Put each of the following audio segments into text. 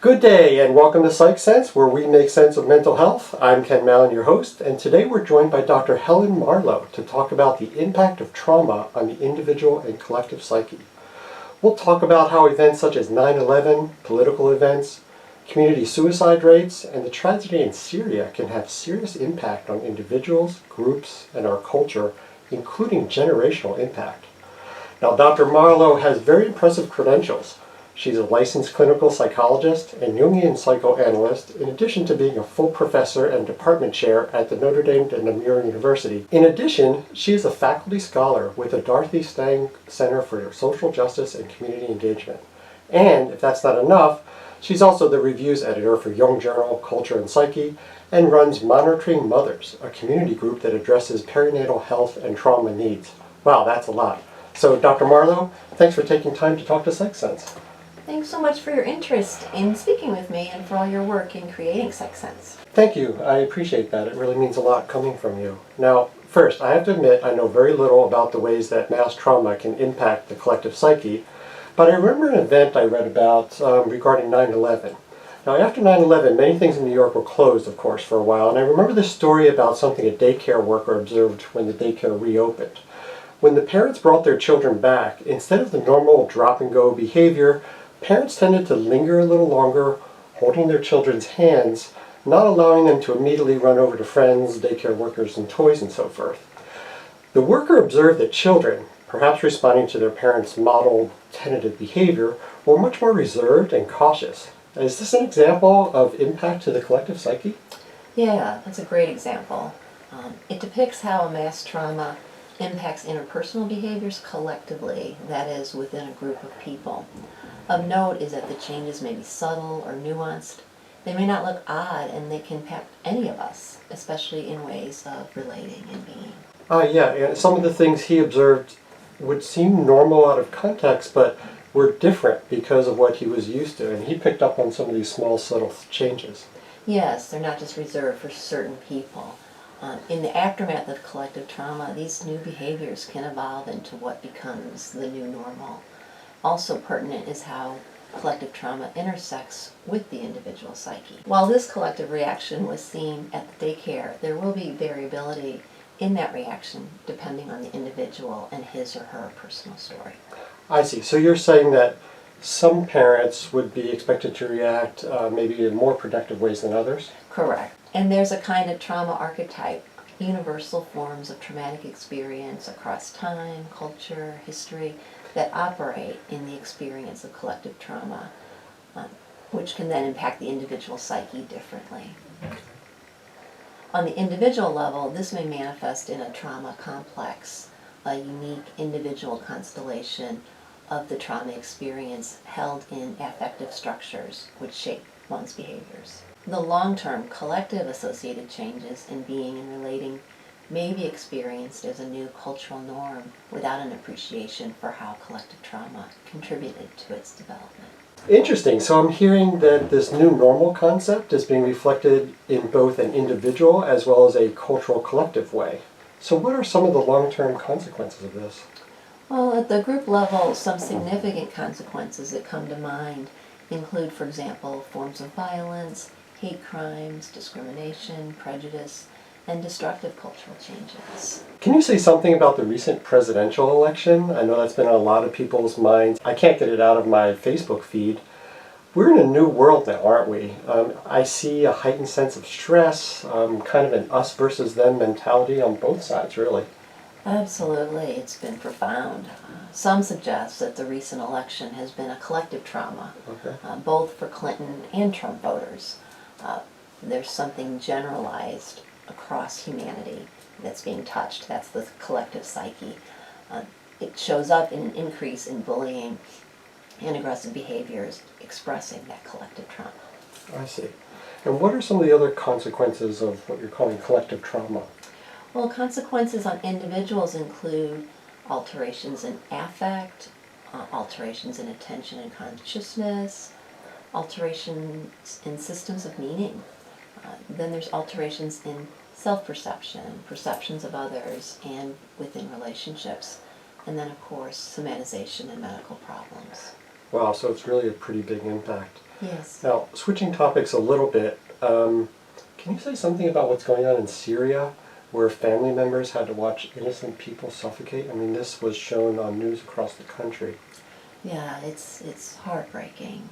Good day and welcome to Psych Sense, where we make sense of mental health. I'm Ken Mallon, your host, and today we're joined by Dr. Helen Marlowe to talk about the impact of trauma on the individual and collective psyche. We'll talk about how events such as 9/11, political events, community suicide rates, and the tragedy in Syria can have serious impact on individuals, groups, and our culture, including generational impact. Now, Dr. Marlowe has very impressive credentials. She's a licensed clinical psychologist and Jungian psychoanalyst, in addition to being a full professor and department chair at the Notre Dame de Namur University. In addition, she is a faculty scholar with the Dorothy Stang Center for Social Justice and Community Engagement. And, if that's not enough, she's also the reviews editor for Young Journal, Culture and Psyche, and runs Monitoring Mothers, a community group that addresses perinatal health and trauma needs. Wow, that's a lot. So, Dr. Marlowe, thanks for taking time to talk to Psych Sense. Thanks so much for your interest in speaking with me and for all your work in creating Psych Sense. Thank you. I appreciate that. It really means a lot coming from you. Now, first, I have to admit I know very little about the ways that mass trauma can impact the collective psyche, but I remember an event I read about regarding 9/11. Now, after 9/11, many things in New York were closed, of course, for a while, and I remember this story about something a daycare worker observed when the daycare reopened. When the parents brought their children back, instead of the normal drop-and-go behavior, parents tended to linger a little longer, holding their children's hands, not allowing them to immediately run over to friends, daycare workers, and toys and so forth. The worker observed that children, perhaps responding to their parents' modeled tentative behavior, were much more reserved and cautious. Is this an example of impact to the collective psyche? Yeah, that's a great example. It depicts how mass trauma impacts interpersonal behaviors collectively, that is, within a group of people. Of note is that the changes may be subtle or nuanced. They may not look odd, and they can impact any of us, especially in ways of relating and being. Yeah, some of the things he observed would seem normal out of context, but were different because of what he was used to, and he picked up on some of these small, subtle changes. Yes, they're not just reserved for certain people. In the aftermath of collective trauma, these new behaviors can evolve into what becomes the new normal. Also pertinent is how collective trauma intersects with the individual psyche. While this collective reaction was seen at the daycare, there will be variability in that reaction depending on the individual and his or her personal story. I see. So you're saying that some parents would be expected to react maybe in more productive ways than others? Correct. And there's a kind of trauma archetype, universal forms of traumatic experience across time, culture, history, that operate in the experience of collective trauma, which can then impact the individual psyche differently. On the individual level, this may manifest in a trauma complex, a unique individual constellation of the trauma experience held in affective structures which shape one's behaviors. The long-term collective associated changes in being and relating may be experienced as a new cultural norm without an appreciation for how collective trauma contributed to its development. Interesting. So I'm hearing that this new normal concept is being reflected in both an individual as well as a cultural collective way. So what are some of the long-term consequences of this? Well, at the group level, some significant consequences that come to mind include, for example, forms of violence, hate crimes, discrimination, prejudice, and destructive cultural changes. Can you say something about the recent presidential election? I know that's been on a lot of people's minds. I can't get it out of my Facebook feed. We're in a new world now, aren't we? I see a heightened sense of stress, kind of an us versus them mentality on both sides, really. Absolutely, it's been profound. Some suggest that the recent election has been a collective trauma, both for Clinton and Trump voters. There's something generalized across humanity that's being touched. That's the collective psyche. It shows up in an increase in bullying and aggressive behaviors expressing that collective trauma. I see. And what are some of the other consequences of what you're calling collective trauma? Well, consequences on individuals include alterations in affect, alterations in attention and consciousness, alterations in systems of meaning. Then there's alterations in self-perception, perceptions of others, and within relationships. And then, of course, somatization and medical problems. Wow, so it's really a pretty big impact. Yes. Now, switching topics a little bit, can you say something about what's going on in Syria, where family members had to watch innocent people suffocate? I mean, this was shown on news across the country. Yeah, it's heartbreaking.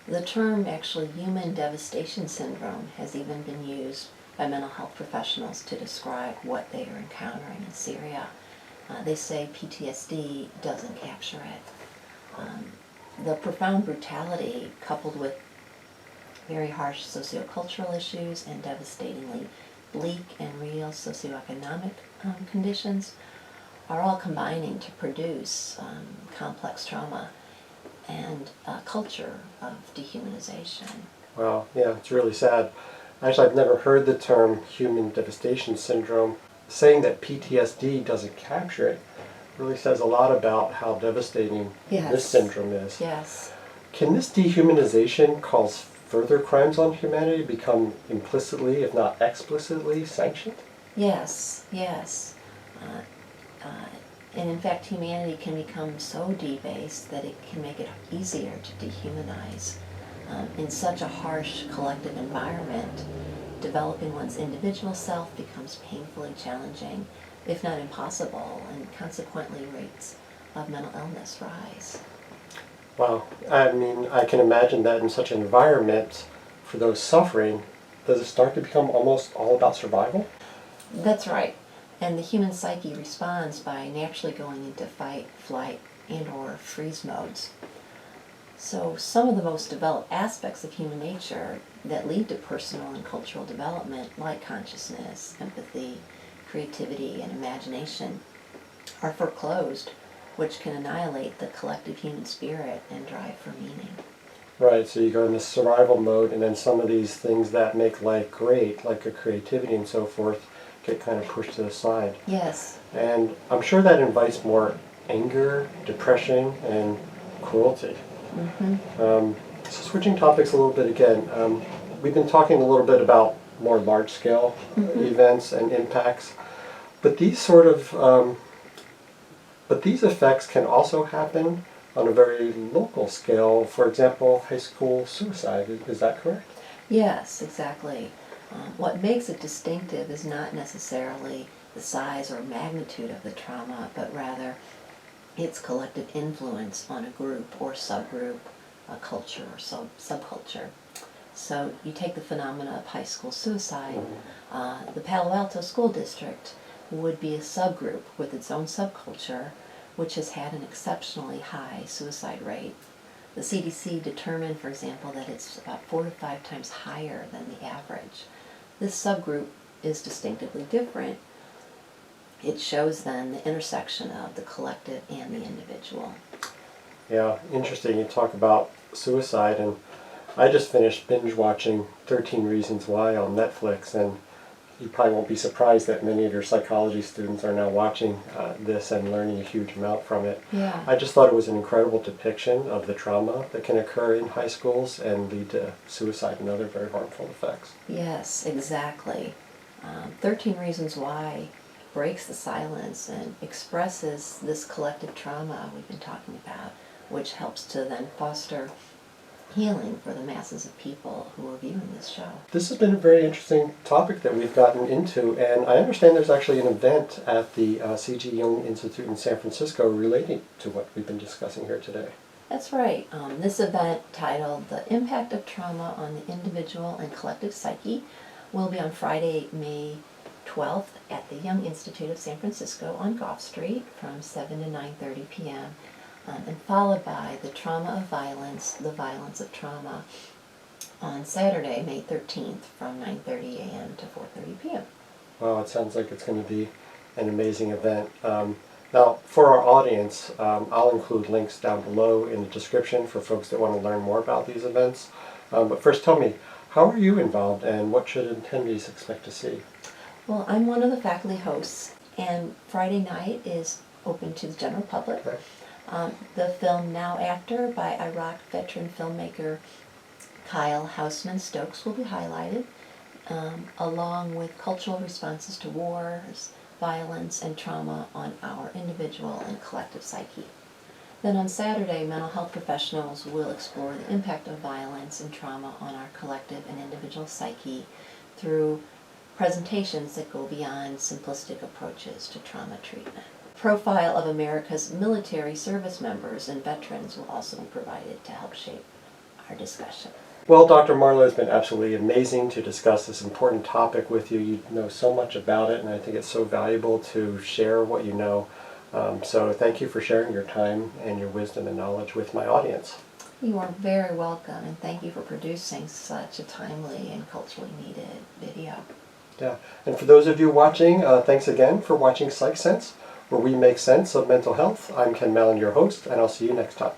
The term, actually, human devastation syndrome has even been used by mental health professionals to describe what they are encountering in Syria. They say PTSD doesn't capture it. The profound brutality, coupled with very harsh sociocultural issues and devastatingly bleak and real socioeconomic conditions, are all combining to produce complex trauma and a culture of dehumanization. Wow, yeah, it's really sad. Actually, I've never heard the term human devastation syndrome. Saying that PTSD doesn't capture it really says a lot about how devastating Yes. this syndrome is. Yes. Can this dehumanization cause further crimes on humanity become implicitly, if not explicitly, sanctioned? Yes, yes. And in fact, humanity can become so debased that it can make it easier to dehumanize. In such a harsh collective environment, developing one's individual self becomes painfully challenging, if not impossible, and consequently rates of mental illness rise. Wow, I mean, I can imagine that in such an environment, for those suffering, does it start to become almost all about survival? That's right. And the human psyche responds by naturally going into fight, flight, and or freeze modes. So some of the most developed aspects of human nature that lead to personal and cultural development, like consciousness, empathy, creativity, and imagination, are foreclosed, which can annihilate the collective human spirit and drive for meaning. Right, so you go into survival mode, and then some of these things that make life great, like a creativity and so forth, get kind of pushed to the side. Yes. And I'm sure that invites more anger, depression, and cruelty. So switching topics a little bit again, we've been talking a little bit about more large-scale events and impacts, but these effects can also happen on a very local scale. For example, high school suicide. Is that correct? Yes, exactly. What makes it distinctive is not necessarily the size or magnitude of the trauma, but rather its collective influence on a group or subgroup, a culture or subculture. So you take the phenomena of high school suicide, the Palo Alto School District would be a subgroup with its own subculture, which has had an exceptionally high suicide rate. The CDC determined, for example, that it's about 4 to 5 times higher than the average. This subgroup is distinctively different. It shows then the intersection of the collective and the individual. Yeah, interesting. You talk about suicide, and I just finished binge watching 13 Reasons Why on Netflix, and you probably won't be surprised that many of your psychology students are now watching this and learning a huge amount from it. Yeah. I just thought it was an incredible depiction of the trauma that can occur in high schools and lead to suicide and other very harmful effects. Yes, exactly. 13 Reasons Why breaks the silence and expresses this collective trauma we've been talking about, which helps to then foster healing for the masses of people who are viewing this show. This has been a very interesting topic that we've gotten into, and I understand there's actually an event at the C.G. Jung Institute in San Francisco relating to what we've been discussing here today. That's right. This event, titled The Impact of Trauma on the Individual and Collective Psyche, will be on Friday, May 12th at the Jung Institute of San Francisco on Gough Street from 7 to 9:30 p.m. And followed by The Trauma of Violence, The Violence of Trauma on Saturday, May 13th from 9:30 a.m. to 4:30 p.m. Wow, it sounds like it's going to be an amazing event. Now, for our audience, I'll include links down below in the description for folks that want to learn more about these events. But first, tell me, how are you involved, and what should attendees expect to see? Well, I'm one of the faculty hosts, and Friday night is open to the general public. Okay. The film Now Actor by Iraq veteran filmmaker Kyle Houseman Stokes will be highlighted, along with cultural responses to wars, violence, and trauma on our individual and collective psyche. Then on Saturday, mental health professionals will explore the impact of violence and trauma on our collective and individual psyche through presentations that go beyond simplistic approaches to trauma treatment. Profile of America's military service members and veterans will also be provided to help shape our discussion. Well, Dr. Marlowe, it's been absolutely amazing to discuss this important topic with you. You know so much about it, and I think it's so valuable to share what you know. So thank you for sharing your time and your wisdom and knowledge with my audience. You are very welcome, and thank you for producing such a timely and culturally needed video. Yeah, and for those of you watching, thanks again for watching Psych Sense, where we make sense of mental health. I'm Ken Mallon, your host, and I'll see you next time.